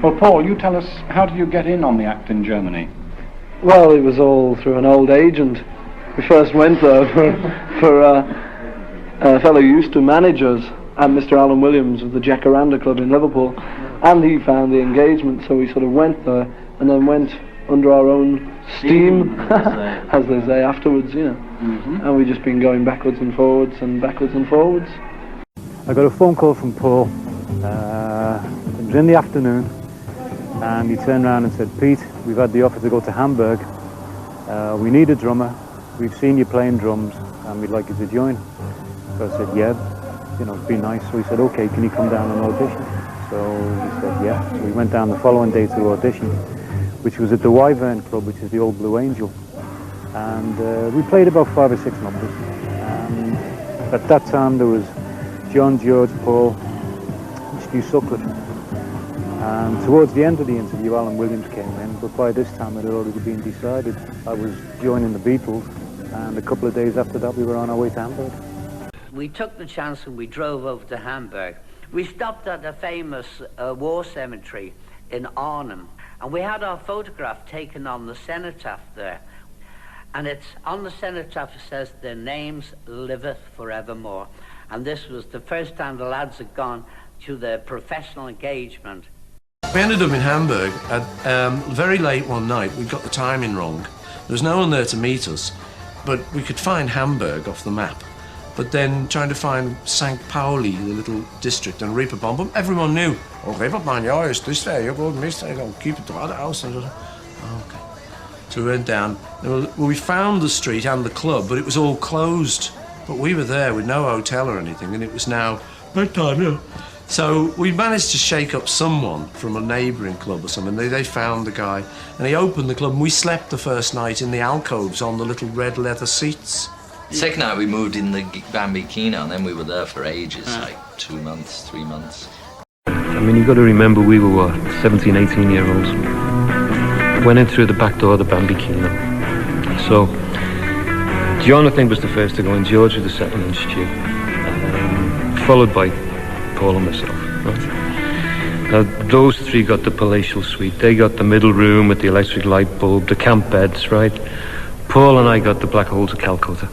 Well, Paul, you tell us, how did you get in on the act in Germany? Well, it was all through an old agent. We first went there for a fellow who used to manage us, and Mr. Alan Williams of the Jacaranda Club in Liverpool, and he found the engagement, so we sort of went there, and then went under our own steam, as they say, afterwards, you know. And we've just been going backwards and forwards and backwards and forwards. I got a phone call from Paul. It was in the afternoon, and he turned around and said, "Pete, we've had the offer to go to Hamburg. We need a drummer. We've seen you playing drums, and we'd like you to join." So I said, "Yeah, you know, it'd be nice." So he said, "Okay, can you come down and audition?" So we said, "Yeah." So we went down the following day to audition, which was at the Wyvern Club, which is the old Blue Angel. And we played about 5 or 6 numbers. And at that time there was John, George, Paul, and Stu Sutcliffe. And towards the end of the interview, Alan Williams came in, but by this time it had already been decided. I was joining the Beatles, and a couple of days after that we were on our way to Hamburg. We took the chance and we drove over to Hamburg. We stopped at a famous war cemetery in Arnhem, and we had our photograph taken on the cenotaph there. And it's on the cenotaph, it says, "Their names liveth forevermore." And this was the first time the lads had gone to their professional engagement. We ended up in Hamburg at very late one night. We got the timing wrong. There was no one there to meet us, but we could find Hamburg off the map. But then trying to find St. Pauli, the little district, and Reeperbahn, everyone knew. "Oh, Reeperbahn, yeah, it's this way. You go to this way, I'll keep it to the house." Okay. So we went down. Well, we found the street and the club, but it was all closed. But we were there with no hotel or anything, and it was now bedtime, yeah. So we managed to shake up someone from a neighbouring club or something. They found the guy, and he opened the club, and we slept the first night in the alcoves on the little red leather seats. The second night we moved in the Bambikino, and then we were there for ages, like 2 months, 3 months. I mean, you've got to remember we were, what, 17, 18-year-olds. Went in through the back door of the Bambikino. So, John, I think, was the first to go in. George was the second, and Stu. Followed by Paul and myself. Right? Now, those three got the palatial suite. They got the middle room with the electric light bulb, the camp beds, right? Paul and I got the Black Holes of Calcutta,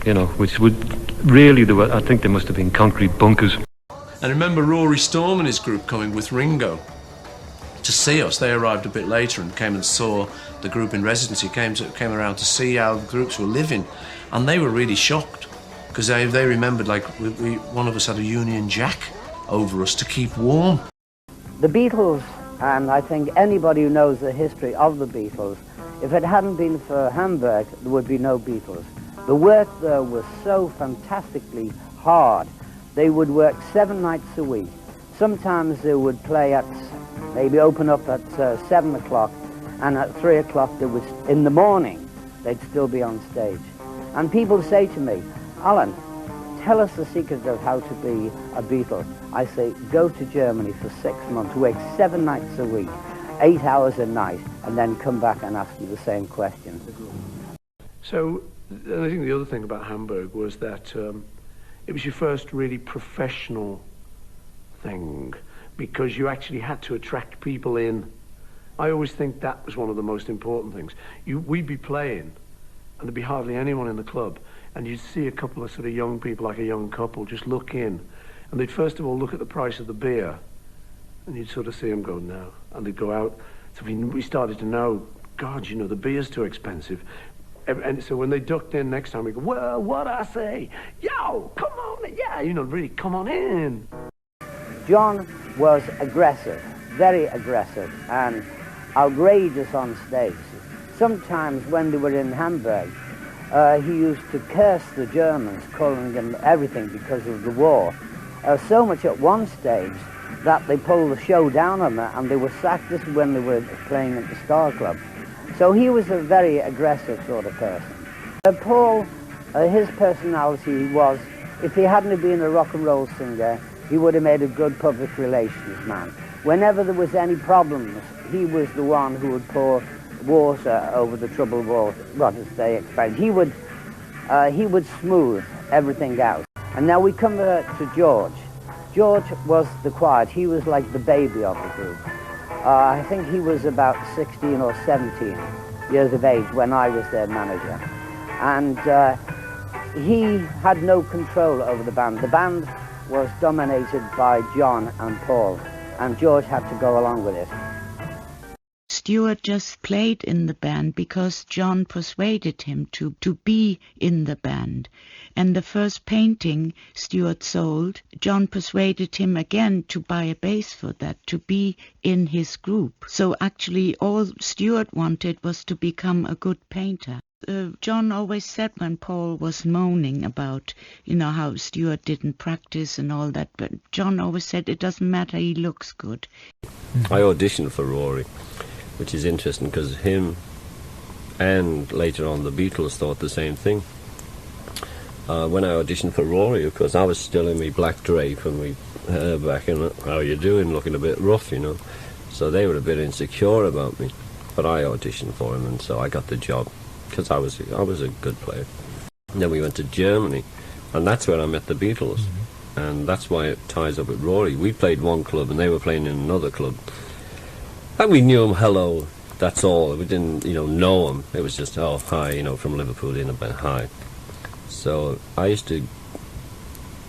you know, which would really, I think there must have been concrete bunkers. And remember Rory Storm and his group coming with Ringo to see us. They arrived a bit later and came and saw the group in residency, came around to see how the groups were living. And they were really shocked, because they remembered, like, one of us had a Union Jack over us to keep warm. The Beatles, and I think anybody who knows the history of the Beatles, if it hadn't been for Hamburg, there would be no Beatles. The work there was so fantastically hard. They would work 7 nights a week. Sometimes they would play at, maybe open up at 7 o'clock, and at 3 o'clock in the morning, they'd still be on stage. And people say to me, "Alan, tell us the secret of how to be a Beatle." I say, go to Germany for 6 months, work 7 nights a week, 8 hours a night, and then come back and ask you the same question. So, I think the other thing about Hamburg was that it was your first really professional thing, because you actually had to attract people in. I always think that was one of the most important things. We'd be playing, and there'd be hardly anyone in the club, and you'd see a couple of sort of young people, like a young couple, just look in, and they'd first of all look at the price of the beer, and you'd sort of see them go, "No," and they'd go out. So we started to know, God, you know, the beer's too expensive. And so when they ducked in next time, we go, "Well, what I say? Yo, come on, yeah, you know, really, come on in." John was aggressive, very aggressive, and outrageous on stage. Sometimes when they were in Hamburg, he used to curse the Germans, calling them everything because of the war. So much at one stage that they pulled the show down on them, and they were sacked. This is when they were playing at the Star Club. So he was a very aggressive sort of person. Paul, his personality was, if he hadn't been a rock and roll singer, he would have made a good public relations man. Whenever there was any problems, he was the one who would pour water over the troubled water, what as they explained. He would smooth everything out. And now we come to George. George was the quiet. He was like the baby of the group. I think he was about 16 or 17 years of age when I was their manager. And he had no control over the band. The band was dominated by John and Paul, and George had to go along with it. Stuart just played in the band because John persuaded him to be in the band. And the first painting Stuart sold, John persuaded him again to buy a bass for that, to be in his group. So actually all Stuart wanted was to become a good painter. John always said when Paul was moaning about, how Stuart didn't practice and all that, but John always said it doesn't matter, he looks good. I auditioned for Rory, which is interesting because him and later on the Beatles thought the same thing. When I auditioned for Rory, of course, I was still in my black drape and my hair back and how you doing, looking a bit rough, So they were a bit insecure about me, but I auditioned for him and so I got the job because I was a good player. And then we went to Germany and that's where I met the Beatles. And that's why it ties up with Rory. We played one club and they were playing in another club. And we knew him, hello, that's all. We didn't, know him. It was just, oh, hi, from Liverpool, in a bit, hi. So I used to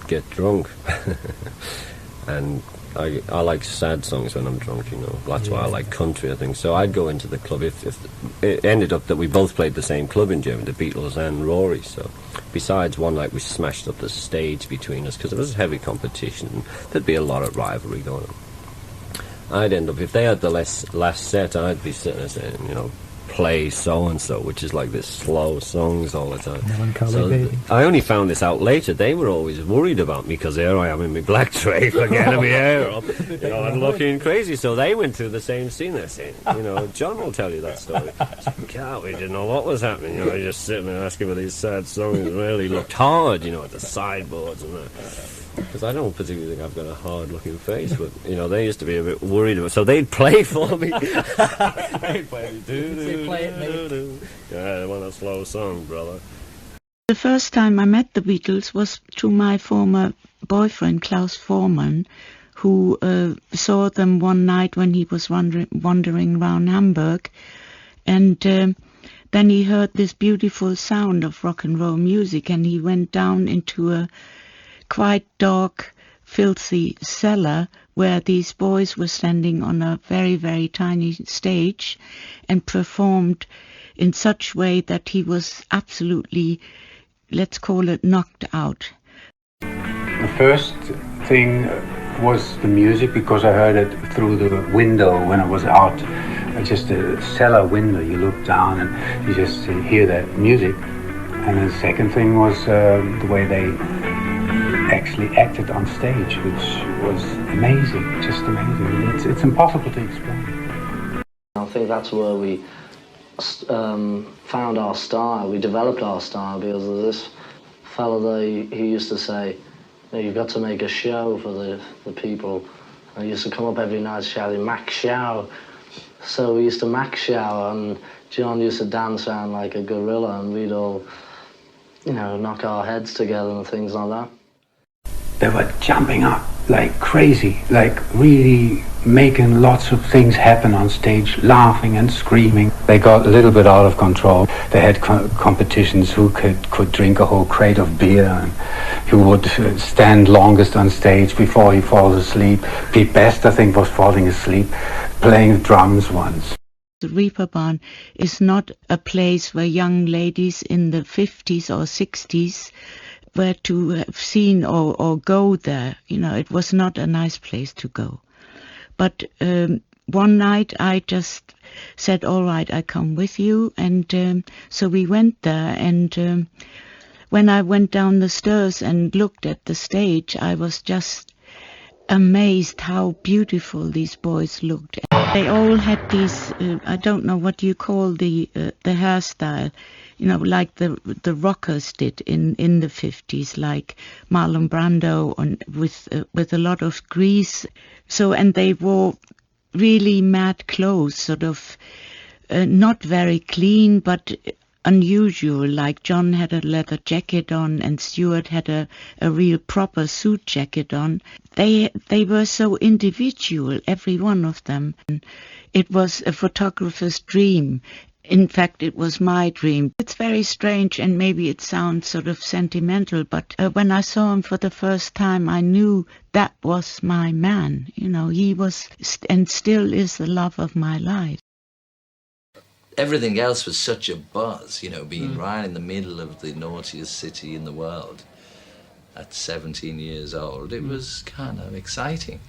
get drunk. And I like sad songs when I'm drunk, That's why I like country, I think. So I'd go into the club. If it ended up that we both played the same club in Germany, the Beatles and Rory. So besides, one night we smashed up the stage between us because it was heavy competition. There'd be a lot of rivalry going on. I'd end up, if they had the last set, I'd be sitting there saying, play so-and-so, which is like this slow songs all the time. Melancholy Baby. I only found this out later. They were always worried about me because here I am in my black drape again and my hair up, and looking crazy. So they went through the same scene. They're saying, John will tell you that story. God, we didn't know what was happening. Just sitting there asking for these sad songs. It really looked hard, at the sideboards and that. Because I don't particularly think I've got a hard-looking face, but, they used to be a bit worried about it. So they'd play for me. They'd play me. Yeah, they want a slow song, brother. The first time I met the Beatles was through my former boyfriend, Klaus Forman, who saw them one night when he was wandering around Hamburg. And then he heard this beautiful sound of rock and roll music, and he went down into a quite dark, filthy cellar where these boys were standing on a very, very tiny stage and performed in such way that he was absolutely, let's call it, knocked out. The first thing was the music because I heard it through the window when I was out. Just a cellar window, you look down and you just hear that music. And the second thing was the way they actually acted on stage, which was amazing, just amazing. It's impossible to explain. I think that's where we found our style. We developed our style because of this fellow he used to say, you've got to make a show for the people. And he used to come up every night shouting, Mac Show. So we used to Mac Show, and John used to dance around like a gorilla, and we'd all, knock our heads together and things like that. They were jumping up like crazy, like really making lots of things happen on stage, laughing and screaming. They got a little bit out of control. They had competitions who could drink a whole crate of beer and who would stand longest on stage before he falls asleep. Pete Best, I think, was falling asleep playing drums once. The Reeperbahn is not a place where young ladies in the 50s or 60s were to have seen or go there. It was not a nice place to go. But one night I just said, all right, I come with you. And so we went there. And when I went down the stairs and looked at the stage, I was just amazed how beautiful these boys looked. They all had these, I don't know what you call the hairstyle, like the rockers did in the 50s, like Marlon Brando, with a lot of grease. So, and they wore really mad clothes, sort of not very clean, but unusual, like John had a leather jacket on and Stuart had a real proper suit jacket on. They were so individual, every one of them. It was a photographer's dream. In fact, it was my dream. It's very strange, and maybe it sounds sort of sentimental, but when I saw him for the first time, I knew that was my man. You know, he was and still is the love of my life. Everything else was such a buzz, you know, being right in the middle of the naughtiest city in the world at 17 years old. It was kind of exciting.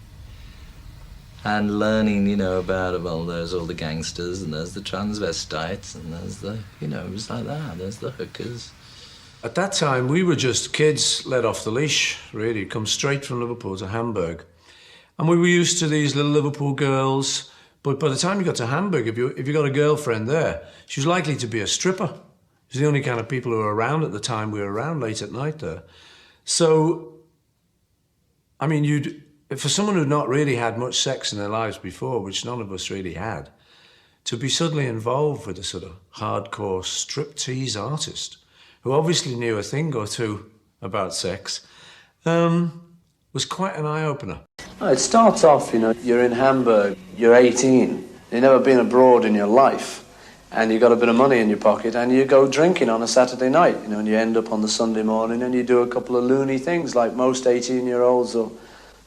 And learning, you know, about, well, there's all the gangsters and there's the transvestites and there's the, you know, it was like that, there's the hookers. At that time, we were just kids let off the leash, really, come straight from Liverpool to Hamburg. And we were used to these little Liverpool girls, but by the time you got to Hamburg, if you got a girlfriend there, she was likely to be a stripper. She was the only kind of people who were around at the time we were around late at night there. So, I mean, for someone who'd not really had much sex in their lives before, which none of us really had, to be suddenly involved with a sort of hardcore striptease artist who obviously knew a thing or two about sex, was quite an eye-opener. It starts off, you know, you're in Hamburg, you're 18, you've never been abroad in your life, and you've got a bit of money in your pocket, and you go drinking on a Saturday night, you know, and you end up on the Sunday morning and you do a couple of loony things like most 18-year-olds or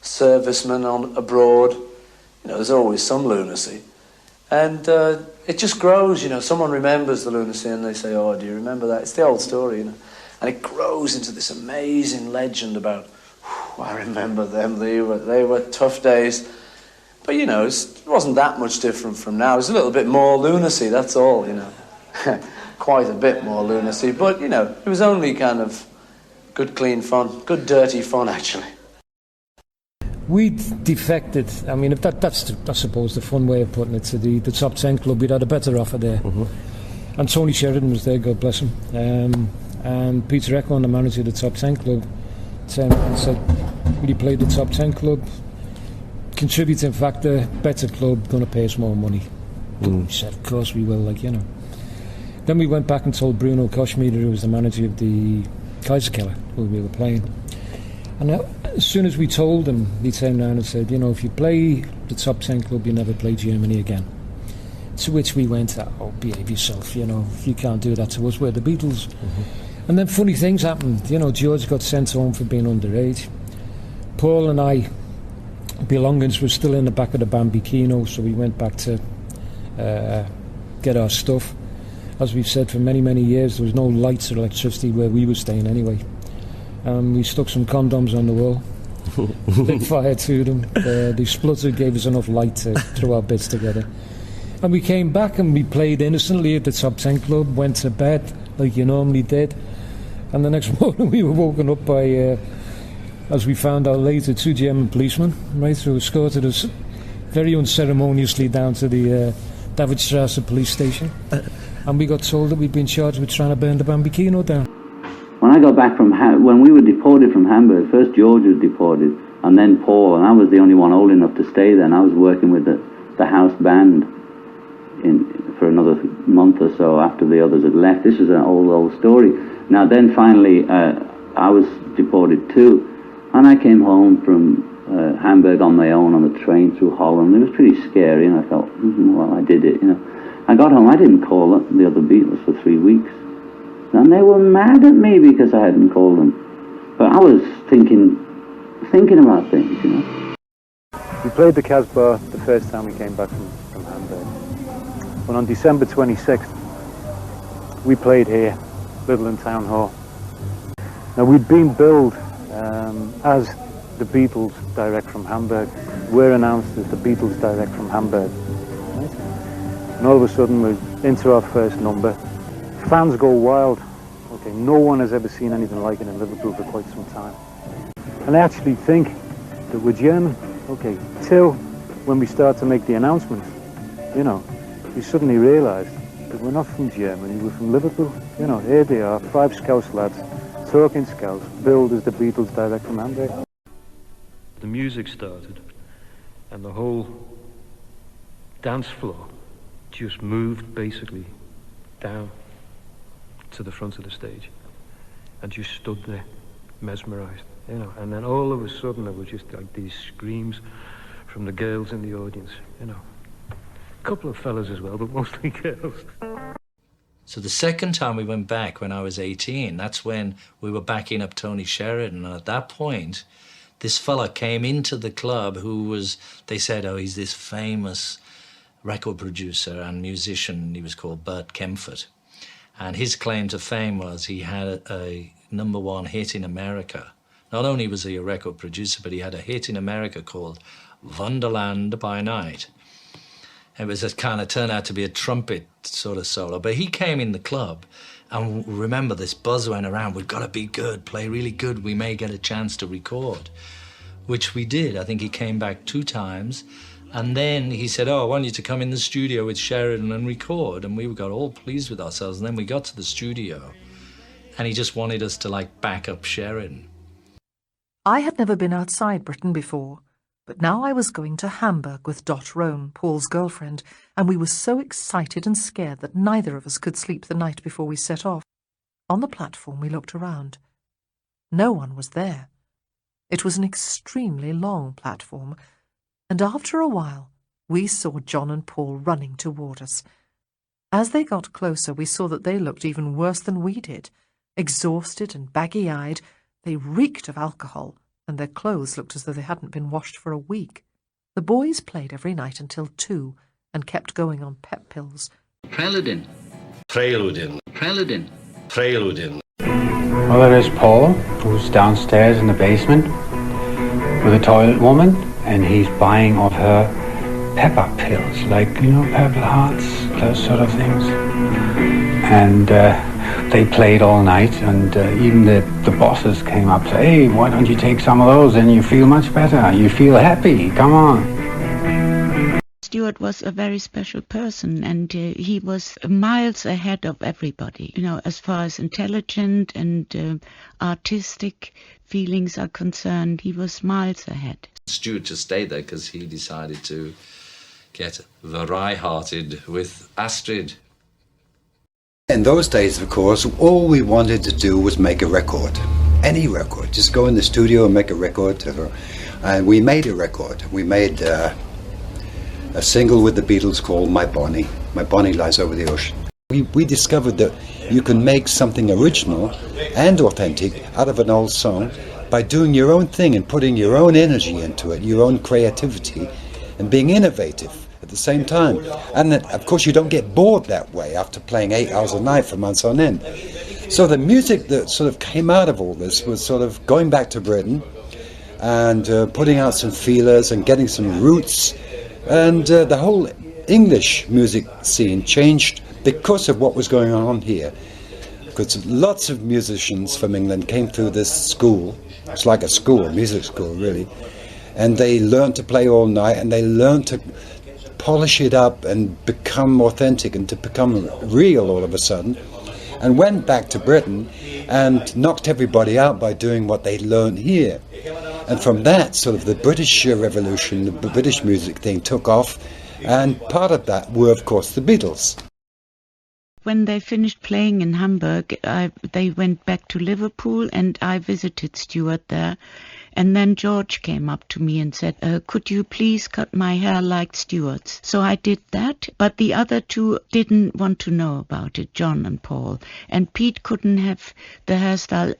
servicemen abroad. You know, there's always some lunacy. And it just grows, you know. Someone remembers the lunacy and they say, oh, do you remember that? It's the old story, you know. And it grows into this amazing legend about, I remember them, they were tough days. But, you know, it wasn't that much different from now. It was a little bit more lunacy, that's all, you know. Quite a bit more lunacy. But, you know, it was only kind of good, clean fun. Good, dirty fun, actually. We defected, I mean, that's I suppose the fun way of putting it, to the top 10 club. We'd had a better offer there. Mm-hmm. And Tony Sheridan was there, God bless him. And Peter Eklund, the manager of the top 10 club, said, will you play the top 10 club? Contributing factor, better club, going to pay us more money. We said, of course we will, like, you know. Then we went back and told Bruno Koschmieder, who was the manager of the Kaiserkeller, who we were playing. And as soon as we told him, he turned around and said, you know, if you play the top 10 club, you never play Germany again. To which we went, oh, behave yourself, you know, you can't do that to us, we're the Beatles. Mm-hmm. And then funny things happened. You know, George got sent home for being underage. Paul and I, belongings were still in the back of the Bambikino, so we went back to get our stuff. As we've said for many, many years, there was no lights or electricity where we were staying anyway. We stuck some condoms on the wall, lit fire to them. They spluttered, gave us enough light to throw our bits together. And we came back and we played innocently at the top 10 club, went to bed like you normally did. And the next morning we were woken up by, as we found out later, 2 German policemen, right, who escorted us very unceremoniously down to the Davidstrasse police station. And we got told that we'd been charged with trying to burn the Bambikino down. When I got back from, when we were deported from Hamburg, first George was deported, and then Paul, and I was the only one old enough to stay there, and I was working with the house band for another month or so after the others had left. This is an old story. Now then finally, I was deported too, and I came home from Hamburg on my own on the train through Holland. It was pretty scary, and I thought, well, I did it, you know. I got home, I didn't call the other Beatles for 3 weeks. And they were mad at me because I hadn't called them. But I was thinking about things, you know. We played the Casbah the first time we came back from Hamburg. But on December 26th, we played here, Litherland Town Hall. Now we'd been billed as the Beatles direct from Hamburg. We're announced as the Beatles direct from Hamburg. Right? And all of a sudden we're into our first number. Fans go wild. Okay, no one has ever seen anything like it in Liverpool for quite some time. And I actually think that we're German. Okay, till when we start to make the announcement, you know, we suddenly realised that we're not from Germany, we're from Liverpool. You know, here they are, 5 Scouse lads, talking Scouse, billed as the Beatles direct from Hamburg. The music started, and the whole dance floor just moved basically down to the front of the stage and just stood there, mesmerised, you know. And then all of a sudden there was just like these screams from the girls in the audience, you know. A couple of fellas as well, but mostly girls. So the second time we went back, when I was 18, that's when we were backing up Tony Sheridan. And at that point, this fella came into the club who was, they said, oh, he's this famous record producer and musician. He was called Bert Kempfert. And his claim to fame was he had a #1 hit in America. Not only was he a record producer, but he had a hit in America called Wonderland by Night. It was a kind of turned out to be a trumpet sort of solo. But he came in the club, and remember, this buzz went around, we've got to be good, play really good, we may get a chance to record, which we did. I think he came back 2 times, and then he said, oh, I want you to come in the studio with Sheridan and record, and we got all pleased with ourselves. And then we got to the studio, and he just wanted us to, like, back up Sheridan. I had never been outside Britain before, but now I was going to Hamburg with Dot Roan, Paul's girlfriend, and we were so excited and scared that neither of us could sleep the night before we set off. On the platform we looked around. No one was there. It was an extremely long platform, and after a while we saw John and Paul running toward us. As they got closer, we saw that they looked even worse than we did. Exhausted and baggy-eyed, they reeked of alcohol, and their clothes looked as though they hadn't been washed for a week. The boys played every night until 2 and kept going on pep pills. Preludin. Preludin. Preludin. Preludin. Well, there is Paul, who's downstairs in the basement with a toilet woman, and he's buying off her pepper pills, like, you know, Purple Hearts, those sort of things. And they played all night, and even the bosses came up and said, hey, why don't you take some of those, and you feel much better, you feel happy, come on. Stuart was a very special person, and he was miles ahead of everybody, you know, as far as intelligent and artistic feelings are concerned. He was miles ahead. Stuart just stayed there because he decided to get Varai-hearted with Astrid. In those days, of course, all we wanted to do was make a record. Any record. Just go in the studio and make a record. And we made a record. We made a single with the Beatles called My Bonnie. My Bonnie Lies Over the Ocean. We discovered that you can make something original and authentic out of an old song by doing your own thing and putting your own energy into it, your own creativity, and being innovative at the same time. And then, of course, you don't get bored that way after playing 8 hours a night for months on end. So the music that sort of came out of all this was sort of going back to Britain and putting out some feelers and getting some roots. And the whole English music scene changed because of what was going on here. Because lots of musicians from England came through this school. It's like a school, a music school, really. And they learned to play all night, and they learned to polish it up and become authentic and to become real all of a sudden, and went back to Britain and knocked everybody out by doing what they learned here. And from that, sort of the British Revolution, the British music thing took off, and part of that were, of course, the Beatles. When they finished playing in Hamburg, they went back to Liverpool, and I visited Stuart there. And then George came up to me and said, could you please cut my hair like Stuart's? So I did that, but the other two didn't want to know about it, John and Paul. And Pete couldn't have the hairstyle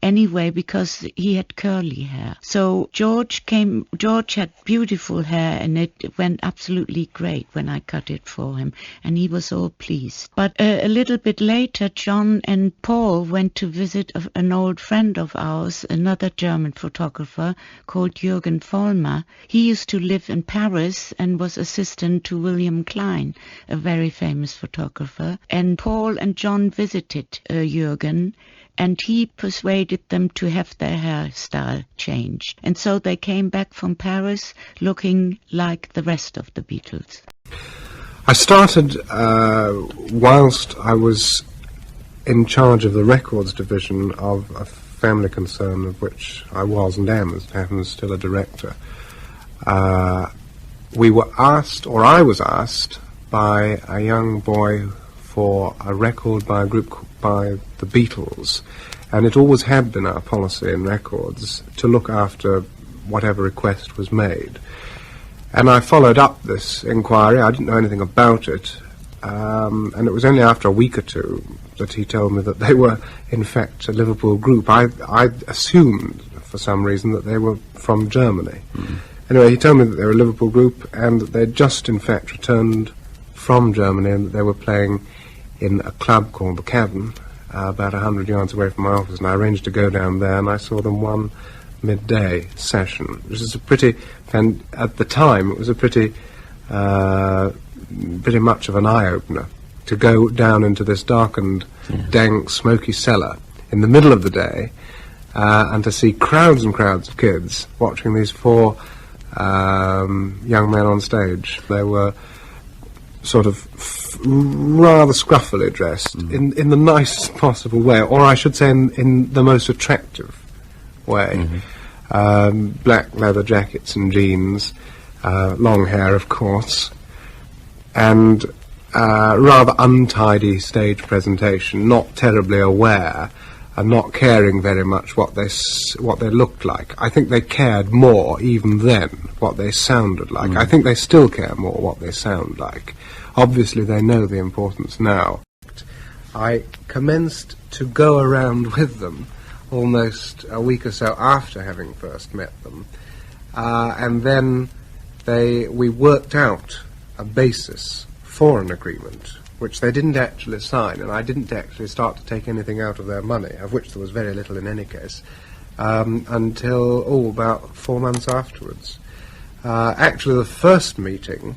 anyway because he had curly hair. So George had beautiful hair, and it went absolutely great when I cut it for him, and he was all pleased. But a little bit later, John and Paul went to visit an old friend of ours, another German photographer called Jürgen Vollmer. He used to live in Paris and was assistant to William Klein, a very famous photographer. And Paul and John visited Jürgen, and he persuaded them to have their hairstyle changed. And so they came back from Paris looking like the rest of the Beatles. I started whilst I was in charge of the records division of a family concern of which I was and am, as it happens, still a director. We were asked, or I was asked, by a young boy for a record by a group by the Beatles, and it always had been our policy in records to look after whatever request was made. And I followed up this inquiry. I didn't know anything about it, and it was only after a week or two that he told me that they were, in fact, a Liverpool group. I assumed, for some reason, that they were from Germany. Anyway, he told me that they were a Liverpool group, and that they'd just, in fact, returned from Germany, and that they were playing in a club called the Cavern, about 100 yards away from my office, and I arranged to go down there, and I saw them one midday session, which is a pretty, and at the time it was a pretty much of an eye-opener to go down into this darkened, dank, smoky cellar in the middle of the day, and to see crowds and crowds of kids watching these four young men on stage. They were sort of rather scruffily dressed in the nicest possible way, or I should say in the most attractive way. Black leather jackets and jeans, long hair, of course, and rather untidy stage presentation, not terribly aware and not caring very much what they looked like. I think they cared more even then what they sounded like. I think they still care more what they sound like. Obviously they know the importance now. I commenced to go around with them almost a week or so after having first met them, and then we worked out a basis for an agreement which they didn't actually sign, and I didn't actually start to take anything out of their money, of which there was very little in any case, until about 4 months afterwards. Actually, the first meeting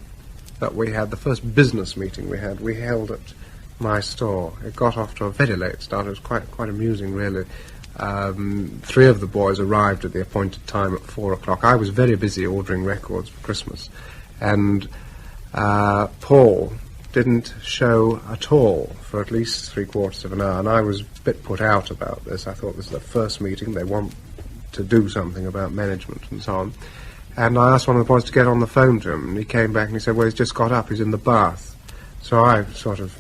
that we had, the first business meeting we held at my store. It got off to a very late start. It was quite amusing, really. 3 of the boys arrived at the appointed time at 4 o'clock. I was very busy ordering records for Christmas, and Paul didn't show at all for at least 3/4 of an hour, and I was a bit put out about this. I thought this is the first meeting, they want to do something about management and so on. And I asked one of the boys to get on the phone to him, and he came back and he said, well, he's just got up, he's in the bath. So I sort of,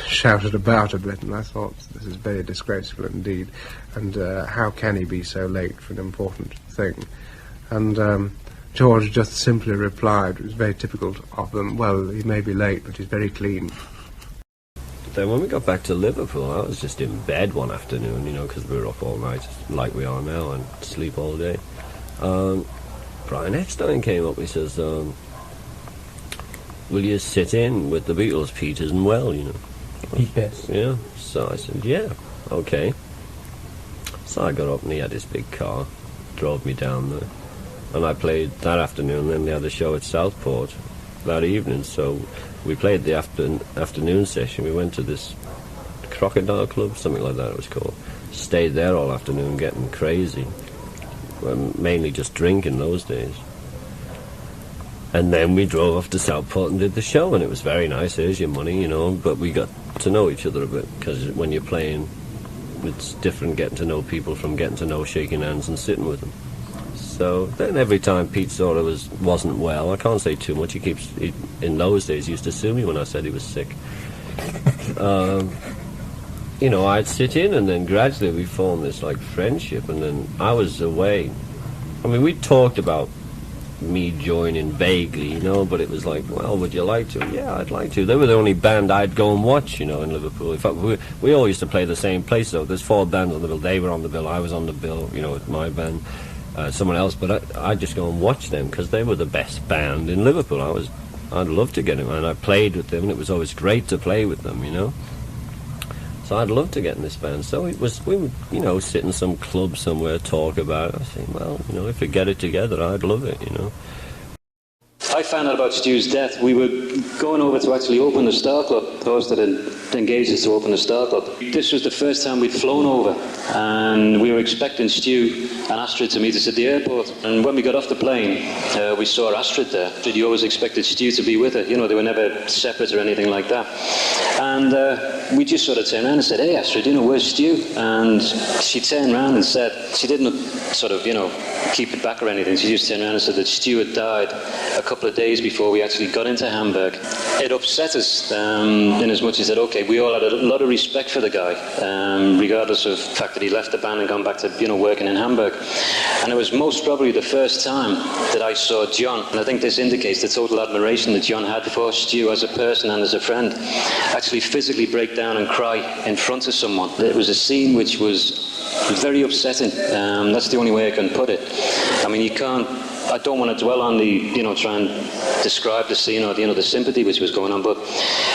shouted about a bit, and I thought, this is very disgraceful indeed, and how can he be so late for an important thing? And George just simply replied, it was very typical of them, well, he may be late, but he's very clean. Then when we got back to Liverpool, I was just in bed one afternoon, because we were up all night, like we are now, and sleep all day. Brian Eckstein came up, he says, will you sit in with the Beatles, Pete isn't well, Pete Best. Yeah, so I said, yeah, okay. So I got up and he had his big car, drove me down there. And I played that afternoon, then they had a show at Southport that evening, so we played the afternoon session. We went to this Crocodile Club, something like that it was called. Stayed there all afternoon getting crazy. Mainly just drinking those days. And then we drove off to Southport and did the show, and it was very nice. There's your money, but we got to know each other a bit, because when you're playing, it's different getting to know people from getting to know shaking hands and sitting with them. So then every time Pete sort of wasn't well, I can't say too much, he in those days he used to sue me when I said he was sick. I'd sit in, and then gradually we formed this friendship, and then I was away. I mean, we talked about me joining vaguely, but it was like, well, would you like to? Yeah, I'd like to. They were the only band I'd go and watch, in Liverpool. In fact, we all used to play the same place, though. There's 4 bands on the bill. They were on the bill, I was on the bill, with my band, someone else, but I'd just go and watch them, because they were the best band in Liverpool. I'd love to get them, and I played with them, and it was always great to play with them, So I'd love to get in this band. So we would, sit in some club somewhere, talk about it. I think, well, if we get it together, I'd love it, I found out about Stu's death. We were going over to actually open the Star Club, those that had engaged us to open the Star Club. This was the first time we'd flown over, and we were expecting Stu and Astrid to meet us at the airport. And when we got off the plane, we saw Astrid there. You always expected Stu to be with her. They were never separate or anything like that. And we just sort of turned around and said, hey, Astrid, where's Stu? And she turned around and said, she didn't sort of, keep it back or anything. She just turned around and said that Stu had died a couple of days before we actually got into Hamburg. It upset us in as much as that, okay, we all had a lot of respect for the guy, regardless of the fact that he left the band and gone back to, working in Hamburg. And it was most probably the first time that I saw John, and I think this indicates the total admiration that John had for Stu as a person and as a friend, actually physically break down and cry in front of someone. It was a scene which was very upsetting. That's the only way I can put it. I mean, I don't want to dwell on try and describe the scene or the sympathy which was going on, but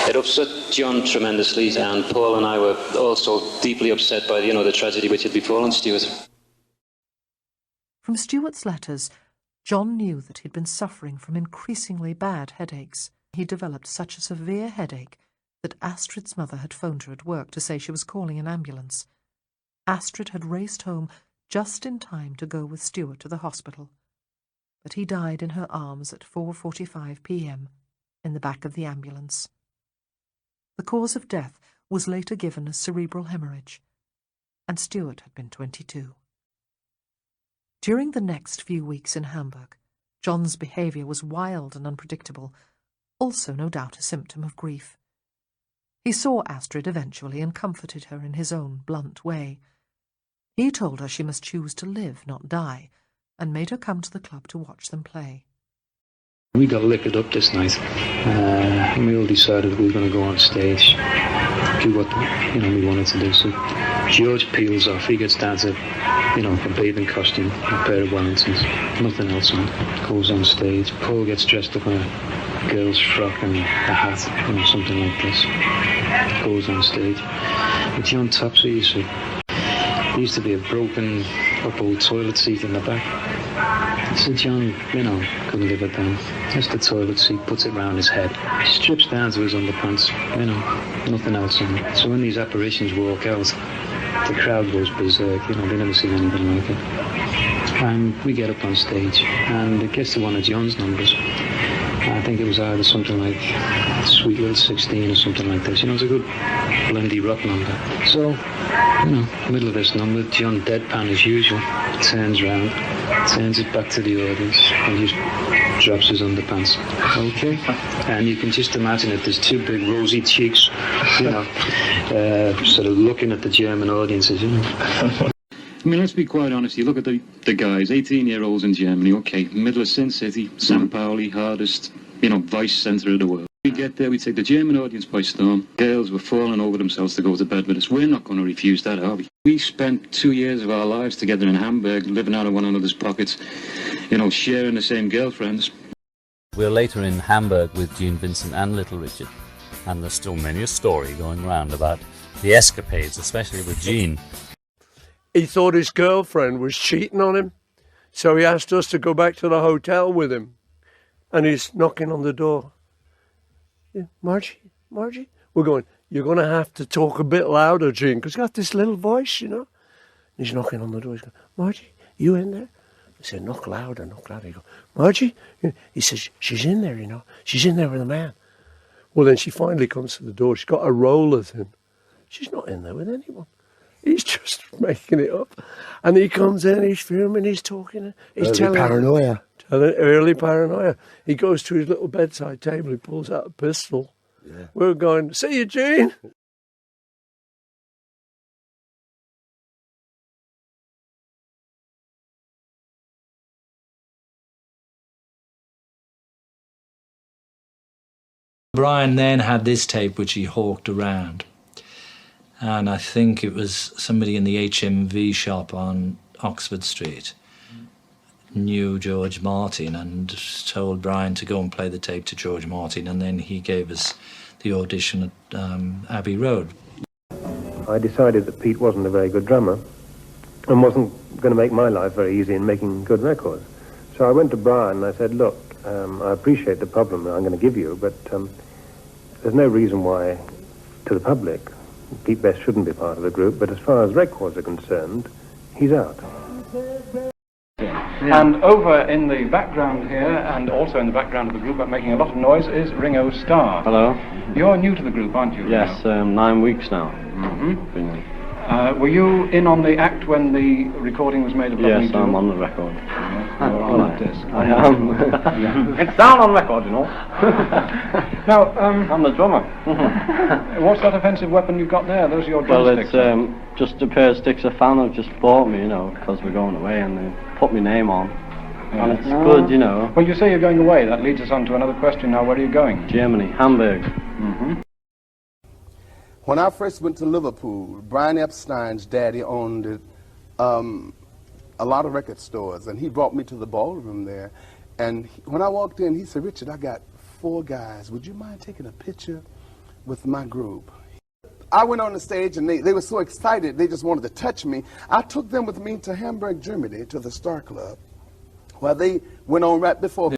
it upset John tremendously, and Paul and I were also deeply upset by the tragedy which had befallen Stuart. From Stuart's letters, John knew that he'd been suffering from increasingly bad headaches. He developed such a severe headache that Astrid's mother had phoned her at work to say she was calling an ambulance. Astrid had raced home just in time to go with Stuart to the hospital, but he died in her arms at 4:45 p.m. in the back of the ambulance. The cause of death was later given as cerebral hemorrhage, and Stuart had been 22. During the next few weeks in Hamburg, John's behaviour was wild and unpredictable, also no doubt a symptom of grief. He saw Astrid eventually and comforted her in his own blunt way. He told her she must choose to live, not die, and made her come to the club to watch them play. We got liquored up this night, and we all decided we were going to go on stage, do what we wanted to do. So George peels off, he gets down to a bathing costume, a pair of Wellingtons, nothing else on, goes on stage. Paul gets dressed up in a girl's frock and a hat, something like this, goes on stage. But John Topsy used to be a broken up old toilet seat in the back. So John, couldn't live it down. Just the toilet seat, puts it round his head, strips down to his underpants, nothing else on. So when these apparitions walk out, the crowd goes berserk, they've never seen anything like it. And we get up on stage, and it gets to one of John's numbers. I think it was either something like Sweet Little 16 or something like this. It's a good blendy rock number. So, middle of this number, John deadpan as usual, turns round, turns it back to the audience, and just drops his underpants. Okay? And you can just imagine it, there's two big rosy cheeks, sort of looking at the German audiences, I mean, let's be quite honest. You look at the guys, 18-year-olds in Germany, okay, middle of Sin City, St. Pauli, hardest, vice centre of the world. We get there, we take the German audience by storm. Girls were falling over themselves to go to bed with us. We're not going to refuse that, are we? We spent 2 years of our lives together in Hamburg, living out of one another's pockets, sharing the same girlfriends. We're later in Hamburg with Gene Vincent and Little Richard, and there's still many a story going round about the escapades, especially with Gene. He thought his girlfriend was cheating on him, so he asked us to go back to the hotel with him. And he's knocking on the door. Yeah, Margie? We're going, you're going to have to talk a bit louder, Gene, because he's got this little voice, And he's knocking on the door. He's going, Margie, you in there? I said, knock louder. He goes, Margie? He says, she's in there, She's in there with a man. Well, then she finally comes to the door. She's got a roller thing. She's not in there with anyone. He's just making it up. And he comes in, he's filming, he's talking. He's telling paranoia. Early paranoia. He goes to his little bedside table, he pulls out a pistol. Yeah. We're going, see you, Gene. Brian then had this tape which he hawked around. And I think it was somebody in the HMV shop on Oxford Street knew George Martin and told Brian to go and play the tape to George Martin, and then he gave us the audition at Abbey Road. I decided that Pete wasn't a very good drummer and wasn't going to make my life very easy in making good records. So I went to Brian and I said, look, I appreciate the problem that I'm going to give you, but there's no reason why, to the public, Pete Best shouldn't be part of the group, but as far as records are concerned, he's out. Yeah. And over in the background here, and also in the background of the group, but making a lot of noise, is Ringo Starr. Hello. You're new to the group, aren't you? Yes, 9 weeks now. Mm-hmm. Were you in on the act when the recording was made of Lovely Yes, June? I'm on the record. on that disc. I am. It's down on record, you know. Now, I'm the drummer. what's that offensive weapon you've got there? Those are your Well, drumsticks. it's just a pair of sticks a fan have just bought me, you know, because we're going away, and they put my name on. Yeah. And it's good, you know. Well, you say you're going away. That leads us on to another question now. Where are you going? Germany, Hamburg. When I first went to Liverpool, Brian Epstein's daddy owned a lot of record stores, and he brought me to the ballroom there. And when I walked in, he said, "Richard, I got 4 guys. Would you mind taking a picture with my group?" I went on the stage, and they were so excited, they just wanted to touch me. I took them with me to Hamburg, Germany, to the Star Club, where they went on right before.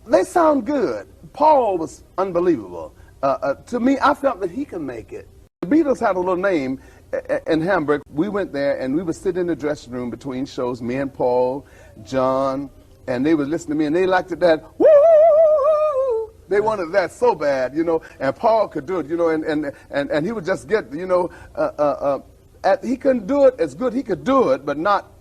They sound good. Paul was unbelievable. To me, I felt that he could make it. The Beatles had a little name in Hamburg. We went there, and we would sit in the dressing room between shows, me and Paul, John, and they would listen to me, and they liked it that, woo! They wanted that so bad, you know, and Paul could do it, you know, and he would just get, you know, he couldn't do it as good. He could do it, but not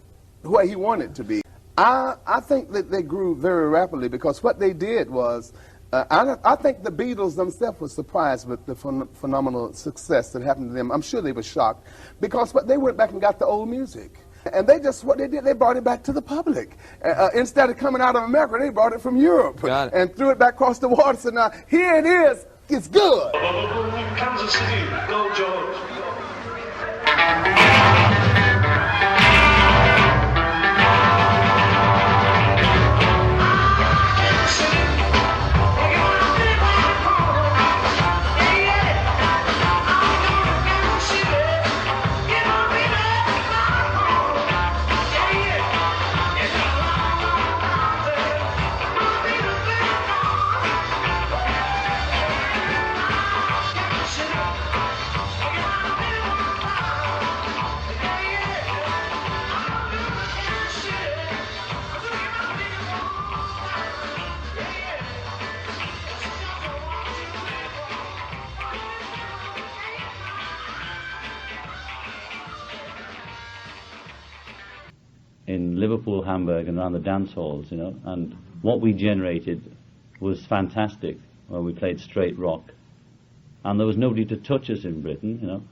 where he wanted to be. I think that they grew very rapidly because what they did was, I think the Beatles themselves were surprised with the phenomenal success that happened to them. I'm sure they were shocked because they went back and got the old music. And what they did, they brought it back to the public. Instead of coming out of America, they brought it from Europe and threw it back across the water. So now, here it is. It's good. Kansas City, go George. In Liverpool, Hamburg, and around the dance halls, you know, and what we generated was fantastic. Well, we played straight rock, and there was nobody to touch us in Britain, you know.